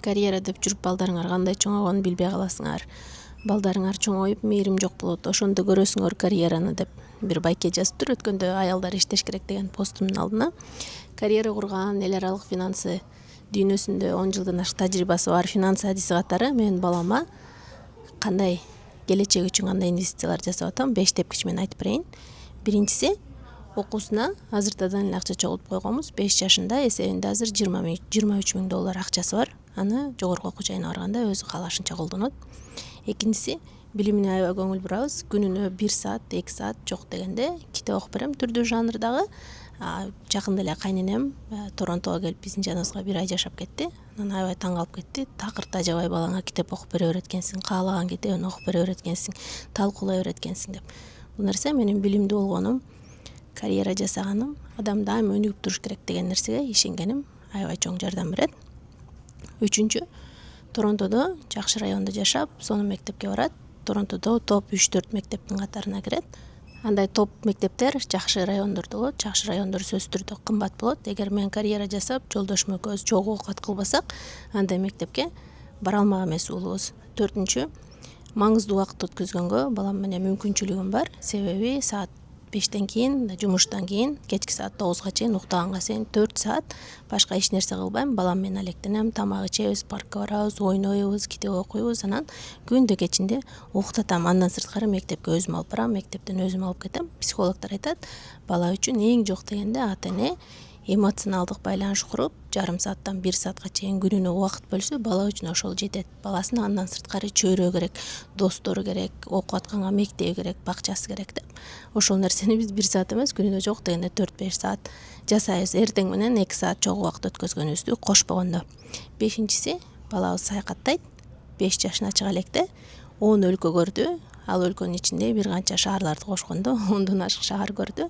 Карьера деп жүрүп балдарыңар кандай чоңойгонун билбей каласыңар. Балдарыңар чоңоюп мээрим жок болот, ошондо көрөсүңөр карьераны деп бир байке жазыптыр өткөндө аялдар иштеш керек деген постумдун алдына. Карьера курган, эл аралык финансы дүйнөсүндө 10 жылдан ашык тажрыйбасы бар финансы адиси катары мен балама кандай келечек үчүн кандай инвестициялар жасап атам 5 тепкич менен айтып берейин. Биринчиси, окуусуна азыртадан эле акча чогултуп койгонбуз. 5 жашында эсебинде азыр 23 миң доллар акчасы бар. Аны жогорку окуу жайына барганда өзү каалашынча колдонот. Экинчиси, билимине аябай көңүл бурабыз. Күнүнө 1 саат, 2 саат жок дегенде китеп окуп берем түрдүү жанрдагы. Жакында эле кайненем Торонтого келип биздин жаныбызга 1 ай жашап кетти. Анан аябай таң калып кетти. Такырт ажабай балаңа китеп окуп бере берет экенсиң, каалаган китебин окуп бере берет экенсиң, талкуулай берет экенсиң деп. Бул нерсе менин билимдүү болгонум, карьера жасаганым, адам дайыма өнүгүп туруш керек деген нерсеге ишенгеним аябай чоң жардам берет. Үчүнчү, Торонтодо жакшы райондо жашап, сонун мектепке барат. Торонтодо топ 3-4 мектептин катарына кирет. Андай топ мектептер жакшы райондордо болот. Жакшы райондор сөзсүз түрдө кымбат болот. Эгер мен карьера жасап, жолдошум экөөбүз чогуу оокат кылбасак, андай мектепке бара алмак эмес болобуз. Төртүнчү, маңыздуу убакыт өткөзгөнгө балам менен мүмкүнчүлүгүм бар. Себеби саат 5тен кийин, жумуштан кийин, кечки саат 9га чейин уктаганга чейин 4 саат башка эч нерсе кылбайм. Балам менен алектенем, тамак ичебиз, паркка барабыз, ойнойбуз, китеп окуйбуз, анан күндө кечинде уктатам. Андан сырткары мектепке өзүм алып барам, мектептен өзүм алып кетем. Психологдор айтат, бала үчүн эң жок дегенде ата-эне эмоционалдык байланыш куруп, жарым сааттан 1 саатка чейин күнүнө убакыт бөлсө, бала үчүн ошол жетет. Баласына андан сырткары чөйрө керек, достору керек, окуп атканга мектеби керек, бакчасы керек деп. Ошол нерсени биз 1 саат эмес, күнүнө жок дегенде 4-5 саат жасайбыз. Эртең менен 2 саат чогуу убакыт өткөзгөнүбүздү кошпогондо. Бешинчиси, балабыз саякаттайт. 5 жашына чыга электе 10 өлкө көрдү. Ал өлкөнүн ичинде бир канча шаарларды кошкондо 10дон ашык шаар көрдү.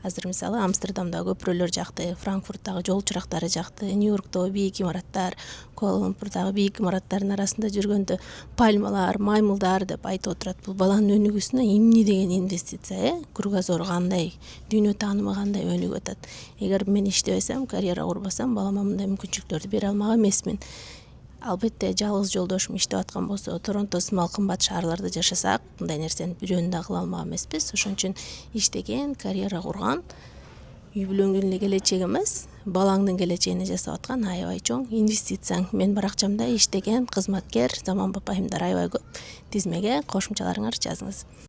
Азыр мисалы Амстердамдагы көпүрөлөр жакты, Франкфурттагы жол чырактары жакты, Нью-Йорктогу бийик имараттар, Куала-Лумпурдагы бийик имараттардын арасында жүргөндө пальмалар, маймылдар деп айтып отурат. Бул баланын өнүгүүсүнө эмне деген инвестиция, кругозору кандай, дүйнө таанымы кандай өнүгүп атат. Эгер мен иштебесем, карьера курбасам, балама мындай мүмкүнчүлүктөрдү бере алмак эмесмин. Албетте жалгыз жолдошум иштеп аткан болсо, Торонто сымал кымбат шаарларда жашасак, мындай нерсени бирөөнү да кыла алмак эмеспиз. Ошон үчүн иштеген, карьера курган, үй бүлөңдүн эле келечеги эмес, балаңдын келечегине жасап аткан аябай чоң инвестицияң. Мен бар акчамда иштеген, кызматкер, заманбап айымдар аябай көп. Тизмеге кошумчаларыңар жазыңыз.